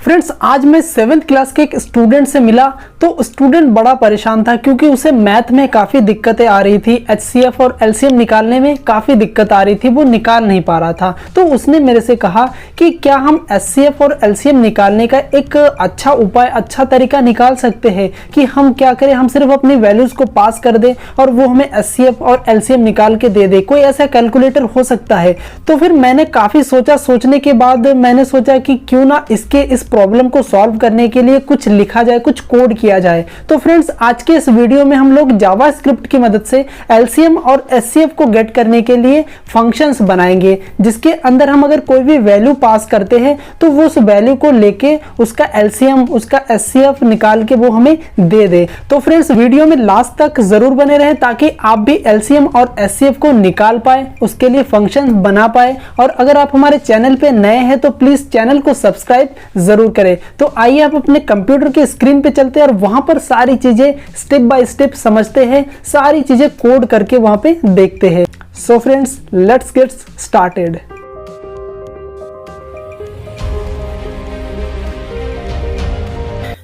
Friends, आज मैं 7th class के एक स्टूडेंट से मिला तो स्टूडेंट बड़ा परेशान था क्योंकि उसे मैथ में काफ़ी दिक्कतें आ रही थी। एचसीएफ और एलसीएम निकालने में काफ़ी दिक्कत आ रही थी, वो निकाल नहीं पा रहा था। तो उसने मेरे से कहा कि क्या हम एचसीएफ और एलसीएम निकालने का एक अच्छा उपाय, अच्छा तरीका निकाल सकते हैं कि हम क्या करें, हम सिर्फ अपनी वैल्यूज़ को पास कर दें और वो हमें एचसीएफ और एलसीएम निकाल के दे दे। कोई ऐसा कैलकुलेटर हो सकता है? तो फिर मैंने काफ़ी सोचा, सोचने के बाद मैंने सोचा कि क्यों ना इसके इस प्रॉब्लम को सॉल्व करने के लिए कुछ लिखा जाए, कुछ कोड किया जाए। तो फ्रेंड्स, आज के इस वीडियो में हम लोग जावास्क्रिप्ट की मदद से एलसीएम और एचसीएफ को गेट करने के लिए फंक्शंस बनाएंगे, जिसके अंदर हम अगर कोई भी वैल्यू पास करते हैं तो वो उस वैल्यू को लेके उसका एलसीएम, उसका एचसीएफ निकाल के वो हमें दे दे। तो फ्रेंड्स, वीडियो में लास्ट तक जरूर बने रहे ताकि आप भी एलसीएम और एचसीएफ को निकाल पाए, उसके लिए फंक्शन बना पाए। और अगर आप हमारे चैनल पे नए हैं तो प्लीज चैनल को सब्सक्राइब जरूर करें। तो आइए आप अपने कंप्यूटर के स्क्रीन पे चलते हैं और वहां पर सारी चीजें स्टेप बाय स्टेप समझते हैं, सारी चीजें कोड करके वहां पे देखते हैं। So friends, let's get started.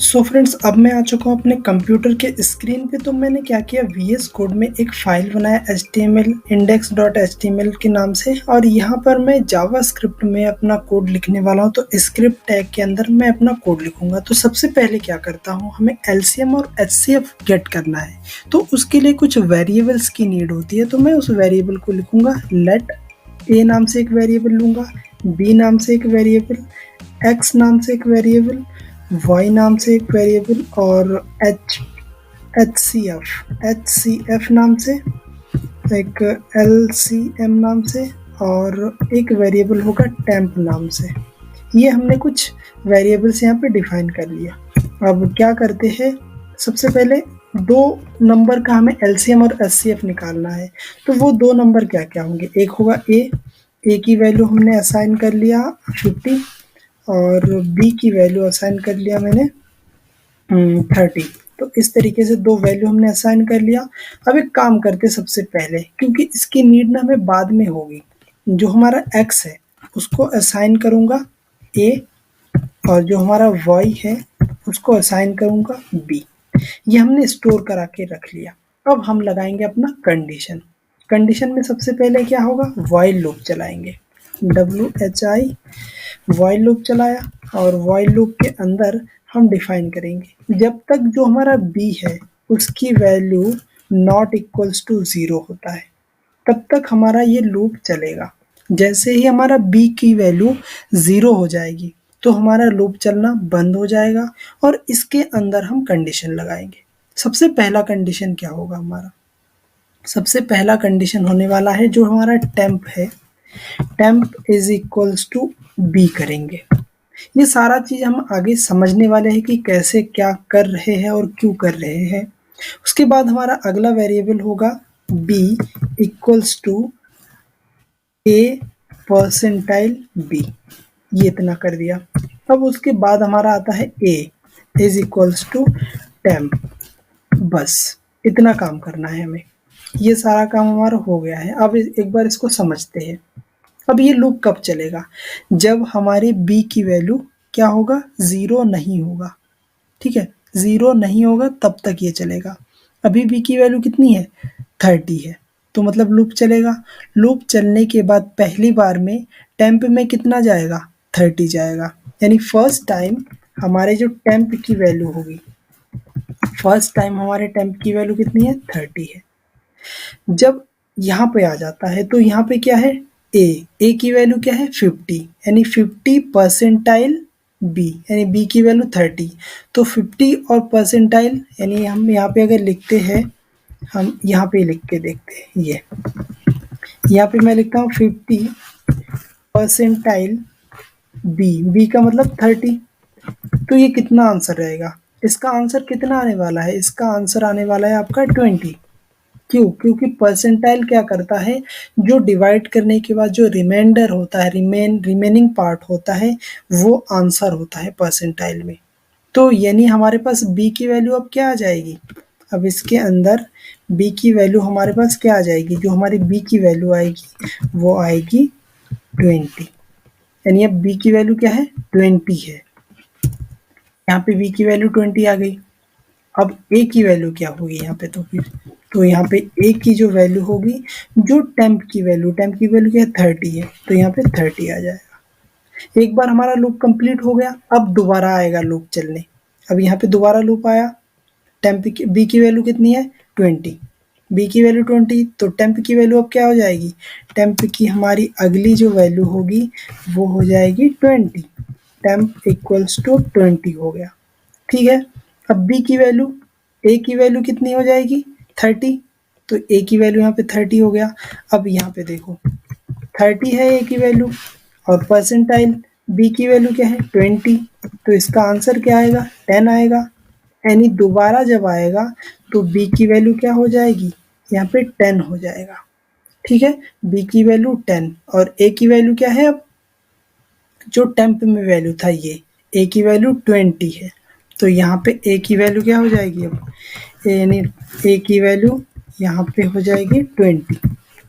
So friends, अब मैं आ चुका हूँ अपने कंप्यूटर के स्क्रीन पे। तो मैंने क्या किया, VS कोड में एक फाइल बनाया HTML index.html के नाम से, और यहाँ पर मैं जावास्क्रिप्ट में अपना कोड लिखने वाला हूँ। तो स्क्रिप्ट टैग के अंदर मैं अपना कोड लिखूंगा। तो सबसे पहले क्या करता हूँ, हमें LCM और HCF गेट करना है। तो उसके लिए कुछ वेरिएबल्स की नीड होती है। तो मैं उस वेरिएबल को लिखूंगा लेट a नाम से एक वेरिएबल लूंगा, b नाम से एक वेरिएबल, x नाम से एक वेरिएबल, y नाम से एक वेरिएबल और HCF नाम से एक, LCM नाम से, और एक वेरिएबल होगा टेम्प नाम से। ये हमने कुछ वेरिएबल्स यहाँ पे डिफाइन कर लिया। अब क्या करते हैं, सबसे पहले दो नंबर का हमें LCM और HCF निकालना है। तो वो दो नंबर क्या क्या होंगे, एक होगा a की वैल्यू हमने असाइन कर लिया 50 और b की वैल्यू असाइन कर लिया मैंने 30। तो इस तरीके से दो वैल्यू हमने असाइन कर लिया। अब एक काम करते सबसे पहले, क्योंकि इसकी नीड ना हमें बाद में होगी, जो हमारा x है उसको असाइन करूंगा a और जो हमारा y है उसको असाइन करूंगा b। ये हमने स्टोर करा के रख लिया। अब हम लगाएंगे अपना कंडीशन। कंडीशन में सबसे पहले क्या होगा, while लूप चलाएंगे, WHI वाइल लूप चलाया, और वाइल लूप के अंदर हम डिफाइन करेंगे जब तक जो हमारा b है उसकी वैल्यू नॉट इक्वल्स टू 0 होता है, तब तक हमारा ये लूप चलेगा। जैसे ही हमारा b की वैल्यू 0 हो जाएगी तो हमारा लूप चलना बंद हो जाएगा और इसके अंदर हम कंडीशन लगाएंगे। सबसे पहला कंडीशन क्या होगा हमारा, सबसे पहला कंडीशन होने वाला है जो हमारा टेम्प है, temp is equals to b करेंगे। ये सारा चीज हम आगे समझने वाले हैं कि कैसे क्या कर रहे हैं और क्यों कर रहे हैं। उसके बाद हमारा अगला वेरिएबल होगा b equals to a percentile b। ये इतना कर दिया। अब उसके बाद हमारा आता है a is equals to temp. बस इतना काम करना है हमें। ये सारा काम हमारा हो गया है। अब एक बार इसको समझते हैं। अब ये लूप कब चलेगा, जब हमारे b की वैल्यू क्या होगा, 0 नहीं होगा। ठीक है, 0 नहीं होगा तब तक ये चलेगा। अभी b की वैल्यू कितनी है, 30 है, तो मतलब लूप चलेगा। लूप चलने के बाद पहली बार में टेम्प में कितना जाएगा, 30 जाएगा। यानी फर्स्ट टाइम हमारे जो टेम्प की वैल्यू होगी, फर्स्ट टाइम हमारे टेम्प की वैल्यू कितनी है, 30 है। जब यहाँ पे आ जाता है तो यहाँ पे क्या है, a की वैल्यू क्या है, 50, यानी 50 परसेंटाइल b, यानी b की वैल्यू 30। तो 50 और परसेंटाइल, यानी हम यहाँ पे अगर लिखते हैं, हम यहाँ पे लिख के देखते हैं, ये यहाँ पे मैं लिखता हूँ 50 परसेंटाइल b का मतलब 30। तो ये कितना आंसर रहेगा, इसका आंसर कितना आने वाला है, इसका आंसर आने वाला है आपका 20। क्यों, क्योंकि परसेंटाइल क्या करता है, जो डिवाइड करने के बाद जो रिमाइंडर होता है, रिमेनिंग पार्ट होता है, वो आंसर होता है परसेंटाइल में। तो यानी हमारे पास b की वैल्यू अब क्या आ जाएगी, अब इसके अंदर b की वैल्यू हमारे पास क्या आ जाएगी, जो हमारी b की वैल्यू आएगी वो आएगी 20। यानी अब b की वैल्यू क्या है, 20 है। यहाँ पे v की वैल्यू 20 आ गई। अब a की वैल्यू क्या होगी यहाँ पे, तो यहाँ पे a की जो वैल्यू होगी, जो टेम्प की वैल्यू क्या है 30 है, तो यहाँ पे 30 आ जाएगा। एक बार हमारा लूप कंप्लीट हो गया, अब दोबारा आएगा लूप चलने। अब यहाँ पे दोबारा लूप आया, टेम्प की बी की वैल्यू कितनी है 20, बी की वैल्यू 20, तो टेम्प की वैल्यू अब क्या हो जाएगी, टेम्प की हमारी अगली जो वैल्यू होगी वो हो जाएगी 20, टेम्प इक्वल्स टू 20 हो गया। ठीक है, अब बी की वैल्यू, ए की वैल्यू कितनी हो जाएगी 30, तो ए की वैल्यू यहाँ पे 30 हो गया। अब यहाँ पे देखो 30 है ए की वैल्यू, और परसेंटाइल बी की वैल्यू क्या है 20, तो इसका आंसर क्या आएगा 10 आएगा। यानी दोबारा जब आएगा तो बी की वैल्यू क्या हो जाएगी, यहाँ पे 10 हो जाएगा। ठीक है, बी की वैल्यू 10 और ए की वैल्यू क्या है, अब जो टेम्प में वैल्यू था ये, ए की वैल्यू 20 है, तो यहाँ पे ए की वैल्यू क्या हो जाएगी, अब यानी ए की वैल्यू यहाँ पे हो जाएगी 20।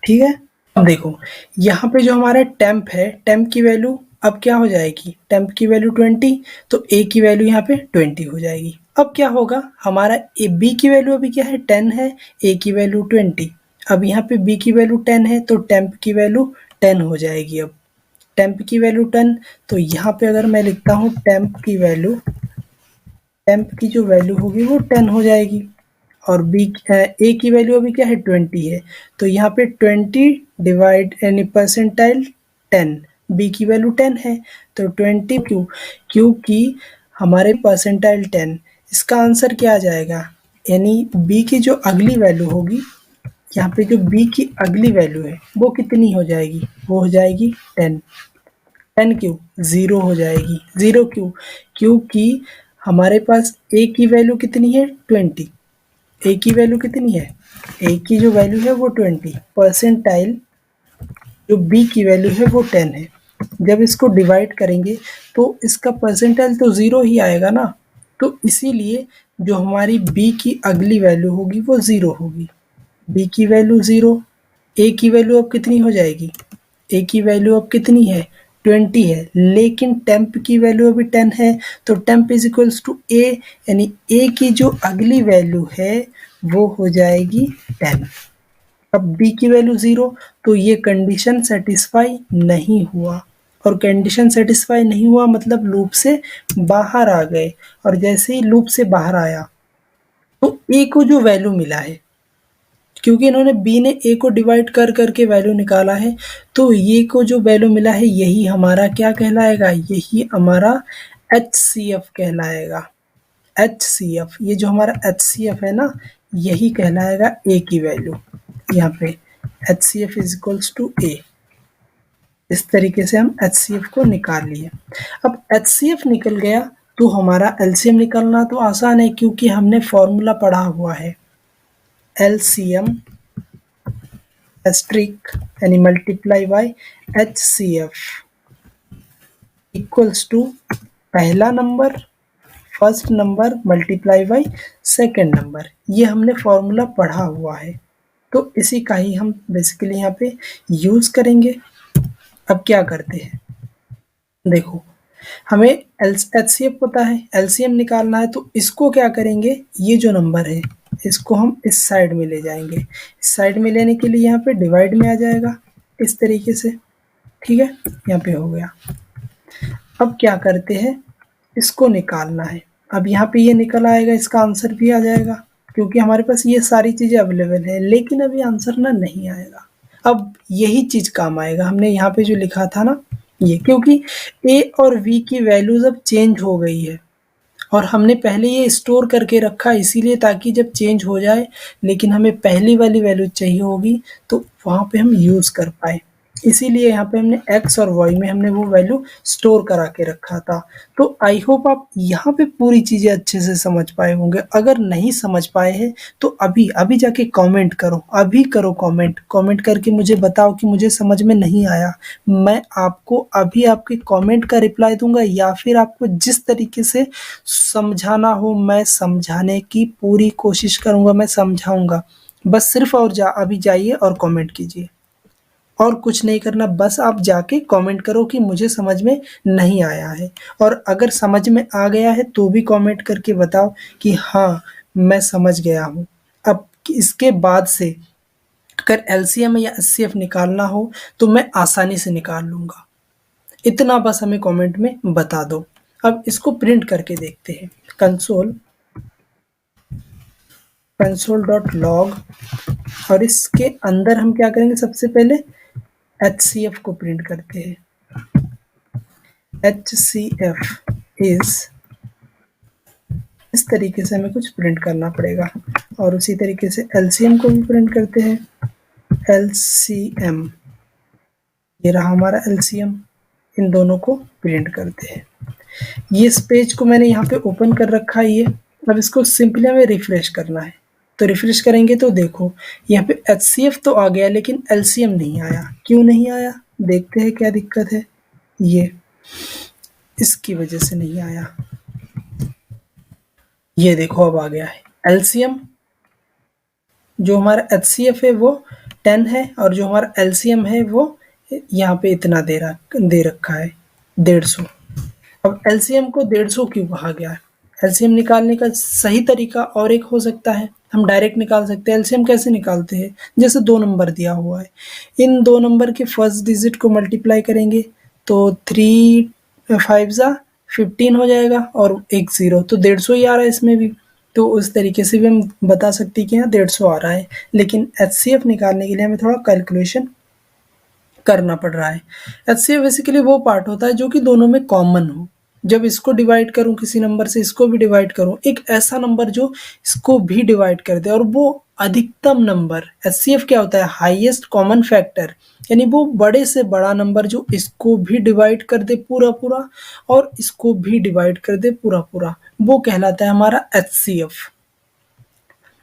ठीक है, अब देखो यहाँ पे जो हमारा टेम्प है, टेम्प की वैल्यू अब क्या हो जाएगी, टेम्प की वैल्यू 20, तो ए की वैल्यू यहाँ पे 20 हो जाएगी। अब क्या होगा, हमारा ए बी की वैल्यू अभी क्या है 10 है, ए की वैल्यू 20, अब यहाँ पे बी की वैल्यू 10 है, तो टेम्प की वैल्यू 10 हो जाएगी। अब टेम्प की वैल्यू 10, तो यहाँ पे अगर मैं लिखता हूँ टेम्प की वैल्यू, टेम्प की जो वैल्यू होगी वो 10 हो जाएगी। और बी ए की वैल्यू अभी क्या है 20 है, तो यहाँ पे 20 डिवाइड यानी परसेंटाइल 10, बी की वैल्यू 10 है, तो 20 क्यों, क्योंकि हमारे परसेंटाइल 10, इसका आंसर क्या आ जाएगा, यानी बी की जो अगली वैल्यू होगी, यहाँ पे जो बी की अगली वैल्यू है वो कितनी हो जाएगी, वो हो जाएगी 10। 10 क्यों, 0 हो जाएगी, 0 क्यों, क्योंकि हमारे पास ए की वैल्यू कितनी है 20, ए की वैल्यू कितनी है, ए की जो वैल्यू है वो 20, परसेंटाइल जो बी की वैल्यू है वो 10 है। जब इसको डिवाइड करेंगे तो इसका परसेंटाइल तो 0 ही आएगा ना, तो इसीलिए जो हमारी बी की अगली वैल्यू होगी वो 0 होगी। बी की वैल्यू 0, ए की वैल्यू अब कितनी हो जाएगी, ए की वैल्यू अब कितनी है 20 है, लेकिन टेम्प की वैल्यू अभी 10 है, तो टेम्प इज इक्वल्स टू ए, यानी ए की जो अगली वैल्यू है वो हो जाएगी 10। अब बी की वैल्यू 0, तो ये कंडीशन सेटिस्फाई नहीं हुआ, और कंडीशन सेटिस्फाई नहीं हुआ मतलब लूप से बाहर आ गए, और जैसे ही लूप से बाहर आया तो ए को जो वैल्यू मिला है, क्योंकि इन्होंने बी ने ए को डिवाइड कर करके वैल्यू निकाला है, तो ये को जो वैल्यू मिला है यही हमारा क्या कहलाएगा, यही हमारा HCF कहलाएगा। HCF, ये जो हमारा HCF है ना, यही कहलाएगा ए की वैल्यू। यहाँ पे HCF इज इक्वल्स टू ए। इस तरीके से हम HCF को निकाल लिए। अब HCF निकल गया तो हमारा LCM निकालना तो आसान है, क्योंकि हमने फॉर्मूला पढ़ा हुआ है, LCM एस्ट्रिक यानी multiply by HCF equals to पहला number, first number multiply by second number. ये हमने फॉर्मूला पढ़ा हुआ है, तो इसी का ही हम बेसिकली यहाँ पे यूज़ करेंगे। अब क्या करते हैं, देखो हमें HCF पता है, LCM निकालना है, तो इसको क्या करेंगे, ये जो नंबर है इसको हम इस साइड में ले जाएंगे। इस साइड में लेने के लिए यहाँ पे डिवाइड में आ जाएगा इस तरीके से। ठीक है, यहाँ पे हो गया। अब क्या करते हैं, इसको निकालना है। अब यहाँ पे ये निकल आएगा, इसका आंसर भी आ जाएगा, क्योंकि हमारे पास ये सारी चीज़ें अवेलेबल है, लेकिन अभी आंसर ना नहीं आएगा। अब यही चीज़ काम आएगा, हमने यहाँ पे जो लिखा था ना ये, क्योंकि ए और वी की वैल्यूज अब चेंज हो गई है, और हमने पहले ये स्टोर करके रखा इसीलिए ताकि जब चेंज हो जाए लेकिन हमें पहली वाली वैल्यू चाहिए होगी तो वहाँ पे हम यूज़ कर पाए, इसीलिए यहाँ पे हमने x और y में हमने वो वैल्यू स्टोर करा के रखा था। तो आई होप आप यहाँ पे पूरी चीज़ें अच्छे से समझ पाए होंगे। अगर नहीं समझ पाए हैं तो अभी अभी जाके कमेंट करो, अभी करो कमेंट करके मुझे बताओ कि मुझे समझ में नहीं आया। मैं आपको अभी आपके कमेंट का रिप्लाई दूंगा, या फिर आपको जिस तरीके से समझाना हो मैं समझाने की पूरी कोशिश करूंगा, मैं समझाऊंगा। बस सिर्फ और अभी जाइए और कमेंट कीजिए। और कुछ नहीं करना, बस आप जाके कमेंट करो कि मुझे समझ में नहीं आया है, और अगर समझ में आ गया है तो भी कमेंट करके बताओ कि हाँ मैं समझ गया हूँ। अब इसके बाद से अगर एलसीएम या एचसीएफ निकालना हो तो मैं आसानी से निकाल लूँगा। इतना बस हमें कमेंट में बता दो। अब इसको प्रिंट करके देखते हैं। कंसोल.लॉग, और इसके अंदर हम क्या करेंगे, सबसे पहले एचसीएफ को प्रिंट करते हैं। HCF इज, इस तरीके से हमें कुछ प्रिंट करना पड़ेगा, और उसी तरीके से एलसीएम को भी प्रिंट करते हैं। LCM, ये रहा हमारा LCM, इन दोनों को प्रिंट करते हैं। ये इस पेज को मैंने यहाँ पे ओपन कर रखा है ये। अब इसको सिंपली हमें रिफ्रेश करना है, तो रिफ्रेश करेंगे तो देखो यहाँ पे HCF तो आ गया लेकिन LCM नहीं आया। क्यों नहीं आया, देखते हैं क्या दिक्कत है। ये इसकी वजह से नहीं आया। ये देखो अब आ गया है। LCM जो हमारा HCF है वो 10 है, और जो हमारा LCM है वो यहाँ पे इतना दे रखा है 150। अब LCM को 150 क्यों कहा गया है? LCM निकालने का सही तरीका और एक हो सकता है, हम डायरेक्ट निकाल सकते हैं। LCM कैसे निकालते हैं, जैसे 2 नंबर दिया हुआ है, इन 2 नंबर के फर्स्ट डिजिट को मल्टीप्लाई करेंगे तो 3 5 जा 15 हो जाएगा, और एक 0, तो 150 ही आ रहा है इसमें भी। तो उस तरीके से भी हम बता सकते हैं कि यहाँ 150 आ रहा है। लेकिन HCF निकालने के लिए हमें थोड़ा कैलकुलेशन करना पड़ रहा है। HCF बेसिकली वो पार्ट होता है जो कि दोनों में कॉमन हो। जब इसको डिवाइड करूं किसी नंबर से, इसको भी डिवाइड करूं, एक ऐसा नंबर जो इसको भी डिवाइड कर दे, और वो अधिकतम नंबर। HCF क्या होता है, हाईएस्ट कॉमन फैक्टर, यानी वो बड़े से बड़ा नंबर जो इसको भी डिवाइड कर दे पूरा पूरा और इसको भी डिवाइड कर दे पूरा पूरा, वो कहलाता है हमारा HCF।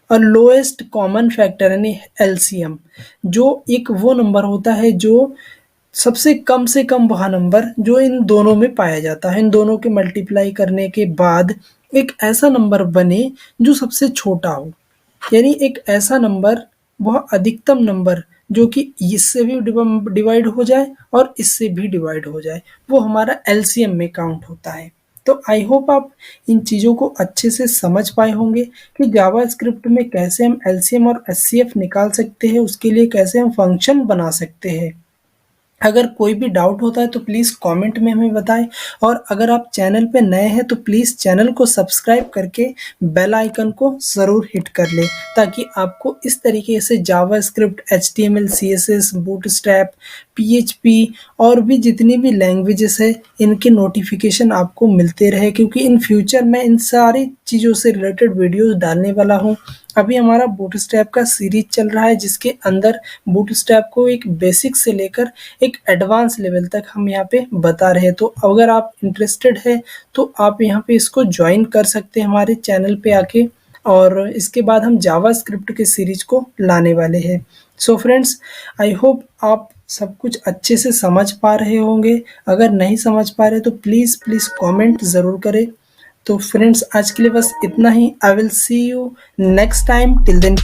और लोएस्ट कॉमन फैक्टर यानी LCM, जो एक वो नंबर होता है जो सबसे कम से कम वह नंबर जो इन दोनों में पाया जाता है। इन दोनों के मल्टीप्लाई करने के बाद एक ऐसा नंबर बने जो सबसे छोटा हो, यानी एक ऐसा नंबर, वह अधिकतम नंबर जो कि इससे भी डिवाइड हो जाए और इससे भी डिवाइड हो जाए, वो हमारा LCM में काउंट होता है। तो आई होप आप इन चीज़ों को अच्छे से समझ पाए होंगे कि जावा स्क्रिप्ट में कैसे हम LCM और HCF निकाल सकते हैं, उसके लिए कैसे हम फंक्शन बना सकते हैं। अगर कोई भी डाउट होता है तो प्लीज़ कमेंट में हमें बताएं, और अगर आप चैनल पे नए हैं तो प्लीज़ चैनल को सब्सक्राइब करके बेल आइकन को ज़रूर हिट कर लें, ताकि आपको इस तरीके से JavaScript, HTML, CSS, Bootstrap, PHP और भी जितनी भी लैंग्वेजेस है, इनके नोटिफिकेशन आपको मिलते रहे, क्योंकि इन फ्यूचर मैं इन सारी चीज़ों से रिलेटेड वीडियोस डालने वाला हूँ। अभी हमारा बूटस्ट्रैप का सीरीज चल रहा है, जिसके अंदर बूटस्ट्रैप को एक बेसिक से लेकर एक एडवांस लेवल तक हम यहाँ पे बता रहे हैं। तो अगर आप इंटरेस्टेड है तो आप यहाँ पे इसको ज्वाइन कर सकते हैं हमारे चैनल पे आके, और इसके बाद हम जावा स्क्रिप्ट के सीरीज को लाने वाले हैं। सो फ्रेंड्स, आई होप आप सब कुछ अच्छे से समझ पा रहे होंगे। अगर नहीं समझ पा रहे तो प्लीज़ कमेंट ज़रूर करें। तो फ्रेंड्स, आज के लिए बस इतना ही। I will see you next time, till then